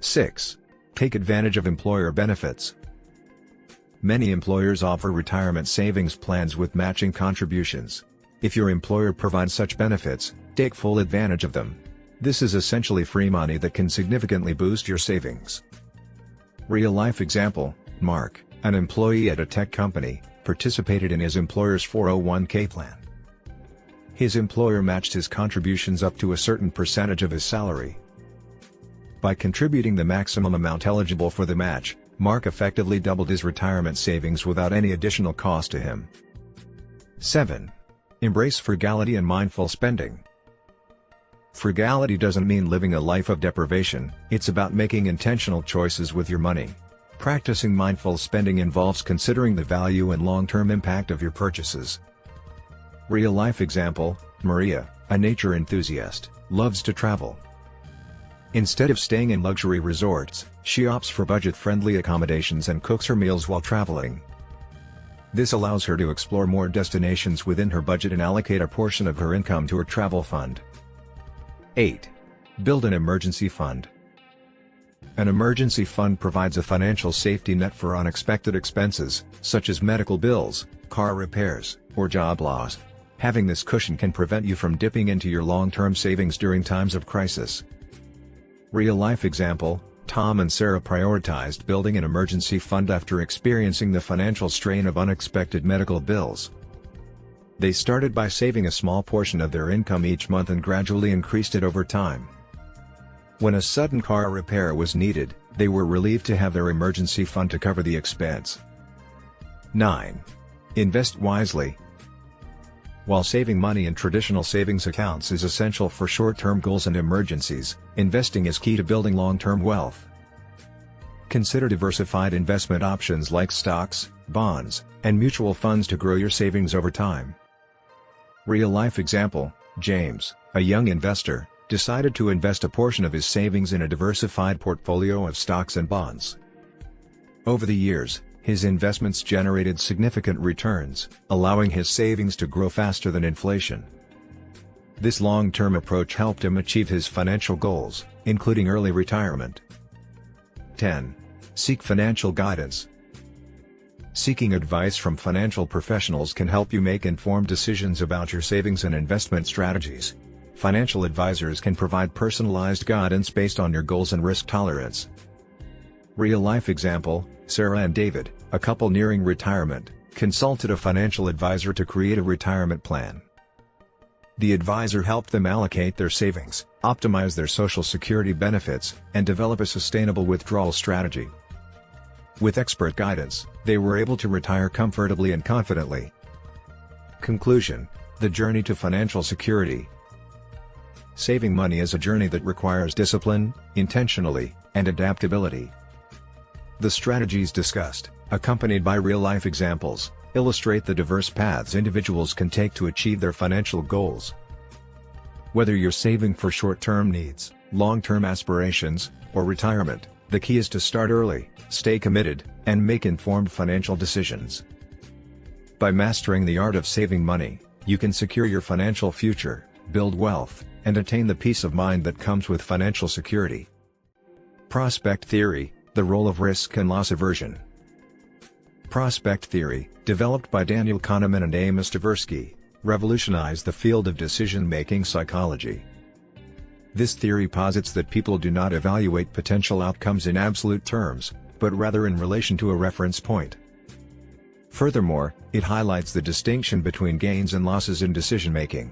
6. Take advantage of employer benefits. Many employers offer retirement savings plans with matching contributions. If your employer provides such benefits, take full advantage of them. This is essentially free money that can significantly boost your savings. Real-life example: Mark, an employee at a tech company, participated in his employer's 401k plan. His employer matched his contributions up to a certain percentage of his salary. By contributing the maximum amount eligible for the match, Mark effectively doubled his retirement savings without any additional cost to him. 7. Embrace frugality and mindful spending. Frugality doesn't mean living a life of deprivation, it's about making intentional choices with your money. Practicing mindful spending involves considering the value and long-term impact of your purchases. Real-life example: Maria, a nature enthusiast, loves to travel. Instead of staying in luxury resorts, she opts for budget-friendly accommodations and cooks her meals while traveling. This allows her to explore more destinations within her budget and allocate a portion of her income to her travel fund. 8. Build an emergency fund. An emergency fund provides a financial safety net for unexpected expenses, such as medical bills, car repairs, or job loss. Having this cushion can prevent you from dipping into your long-term savings during times of crisis. Real-life example: Tom and Sarah prioritized building an emergency fund after experiencing the financial strain of unexpected medical bills. They started by saving a small portion of their income each month and gradually increased it over time. When a sudden car repair was needed, they were relieved to have their emergency fund to cover the expense. 9. Invest wisely. While saving money in traditional savings accounts is essential for short-term goals and emergencies, investing is key to building long-term wealth. Consider diversified investment options like stocks, bonds, and mutual funds to grow your savings over time. Real-life example: James, a young investor, decided to invest a portion of his savings in a diversified portfolio of stocks and bonds. Over the years, his investments generated significant returns, allowing his savings to grow faster than inflation. This long-term approach helped him achieve his financial goals, including early retirement. 10. Seek financial guidance. Seeking advice from financial professionals can help you make informed decisions about your savings and investment strategies. Financial advisors can provide personalized guidance based on your goals and risk tolerance. Real-life example: Sarah and David, a couple nearing retirement, consulted a financial advisor to create a retirement plan. The advisor helped them allocate their savings, optimize their Social Security benefits, and develop a sustainable withdrawal strategy. With expert guidance, they were able to retire comfortably and confidently. Conclusion: the journey to financial security. Saving money is a journey that requires discipline, intentionality, and adaptability. The strategies discussed, accompanied by real-life examples, illustrate the diverse paths individuals can take to achieve their financial goals. Whether you're saving for short-term needs, long-term aspirations, or retirement, the key is to start early, stay committed, and make informed financial decisions. By mastering the art of saving money, you can secure your financial future, build wealth, and attain the peace of mind that comes with financial security. Prospect theory: the role of risk and loss aversion. Prospect theory, developed by Daniel Kahneman and Amos Tversky, revolutionized the field of decision-making psychology. This theory posits that people do not evaluate potential outcomes in absolute terms, but rather in relation to a reference point. Furthermore, it highlights the distinction between gains and losses in decision-making.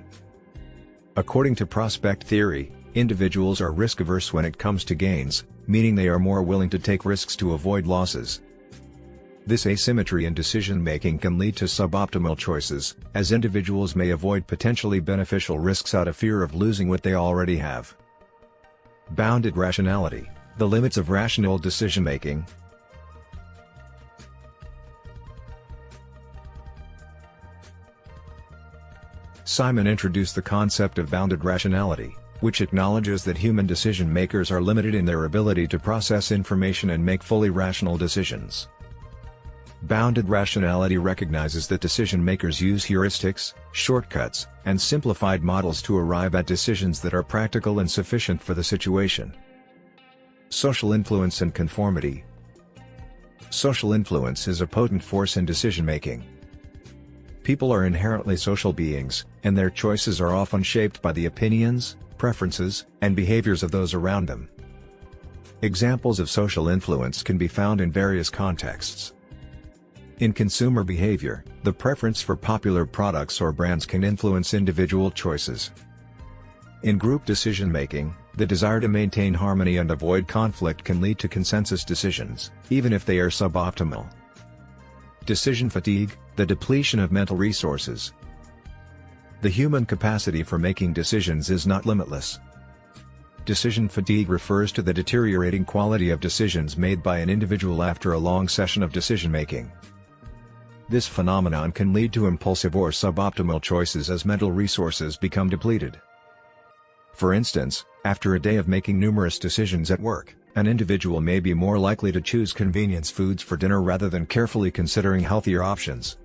According to prospect theory, individuals are risk-averse when it comes to gains, meaning they are more willing to take risks to avoid losses. This asymmetry in decision-making can lead to suboptimal choices, as individuals may avoid potentially beneficial risks out of fear of losing what they already have. Bounded rationality: the limits of rational decision-making. Simon introduced the concept of bounded rationality, which acknowledges that human decision-makers are limited in their ability to process information and make fully rational decisions. Bounded rationality recognizes that decision-makers use heuristics, shortcuts, and simplified models to arrive at decisions that are practical and sufficient for the situation. Social influence and conformity. Social influence is a potent force in decision-making. People are inherently social beings, and their choices are often shaped by the opinions, preferences, and behaviors of those around them. Examples of social influence can be found in various contexts. In consumer behavior, the preference for popular products or brands can influence individual choices. In group decision-making, the desire to maintain harmony and avoid conflict can lead to consensus decisions, even if they are suboptimal. Decision fatigue, the depletion of mental resources. The human capacity for making decisions is not limitless. Decision fatigue refers to the deteriorating quality of decisions made by an individual after a long session of decision-making. This phenomenon can lead to impulsive or suboptimal choices as mental resources become depleted. For instance, after a day of making numerous decisions at work, an individual may be more likely to choose convenience foods for dinner rather than carefully considering healthier options.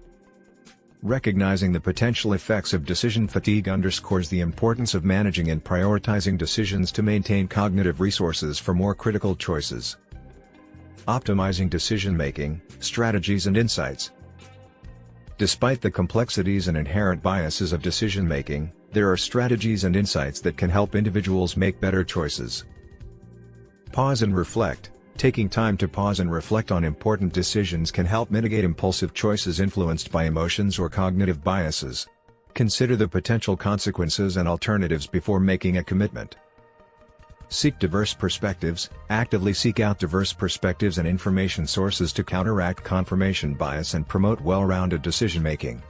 Recognizing the potential effects of decision fatigue underscores the importance of managing and prioritizing decisions to maintain cognitive resources for more critical choices. Optimizing decision-making, strategies and insights. Despite the complexities and inherent biases of decision-making, there are strategies and insights that can help individuals make better choices. Pause and reflect. Taking time to pause and reflect on important decisions can help mitigate impulsive choices influenced by emotions or cognitive biases. Consider the potential consequences and alternatives before making a commitment. Seek diverse perspectives. Actively seek out diverse perspectives and information sources to counteract confirmation bias and promote well-rounded decision-making.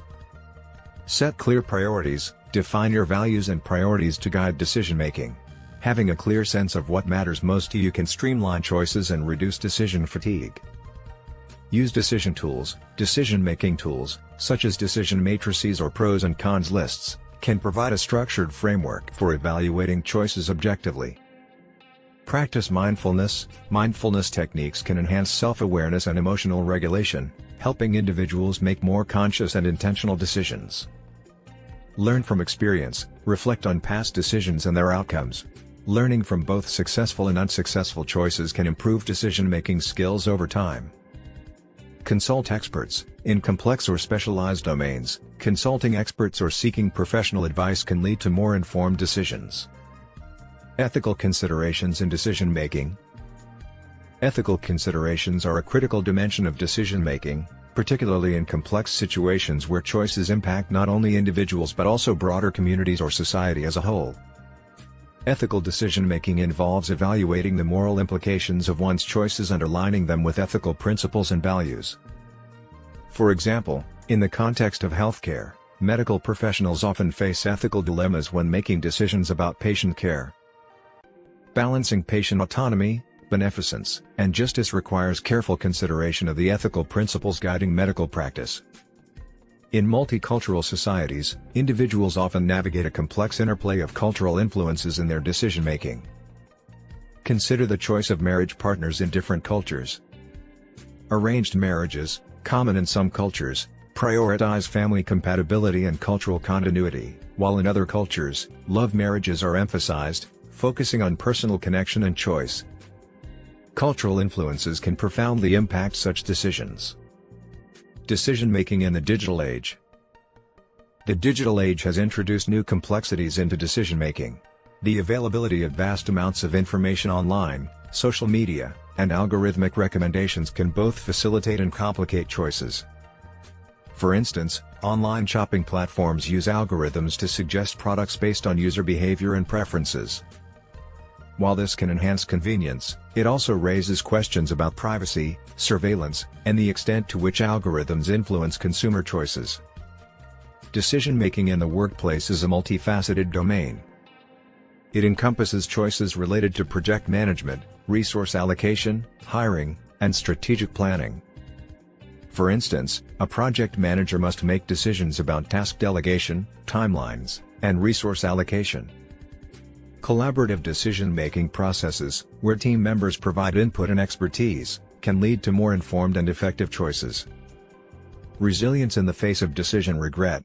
Set clear priorities. Define your values and priorities to guide decision-making. Having a clear sense of what matters most to you can streamline choices and reduce decision fatigue. Use decision tools. Decision-making tools, such as decision matrices or pros and cons lists, can provide a structured framework for evaluating choices objectively. Practice mindfulness. Mindfulness techniques can enhance self-awareness and emotional regulation, helping individuals make more conscious and intentional decisions. Learn from experience. Reflect on past decisions and their outcomes. Learning from both successful and unsuccessful choices can improve decision-making skills over time. Consult experts. In complex or specialized domains, consulting experts or seeking professional advice can lead to more informed decisions. Ethical considerations in decision-making. Ethical considerations are a critical dimension of decision-making, particularly in complex situations where choices impact not only individuals but also broader communities or society as a whole. Ethical decision-making involves evaluating the moral implications of one's choices and aligning them with ethical principles and values. For example, in the context of healthcare, medical professionals often face ethical dilemmas when making decisions about patient care. Balancing patient autonomy, beneficence, and justice requires careful consideration of the ethical principles guiding medical practice. In multicultural societies, individuals often navigate a complex interplay of cultural influences in their decision-making. Consider the choice of marriage partners in different cultures. Arranged marriages, common in some cultures, prioritize family compatibility and cultural continuity, while in other cultures, love marriages are emphasized, focusing on personal connection and choice. Cultural influences can profoundly impact such decisions. Decision-making in the digital age. The digital age has introduced new complexities into decision-making. The availability of vast amounts of information online, social media, and algorithmic recommendations can both facilitate and complicate choices. For instance, online shopping platforms use algorithms to suggest products based on user behavior and preferences. While this can enhance convenience, it also raises questions about privacy, surveillance, and the extent to which algorithms influence consumer choices. Decision-making in the workplace is a multifaceted domain. It encompasses choices related to project management, resource allocation, hiring, and strategic planning. For instance, a project manager must make decisions about task delegation, timelines, and resource allocation. Collaborative decision-making processes, where team members provide input and expertise, can lead to more informed and effective choices. Resilience in the face of decision regret.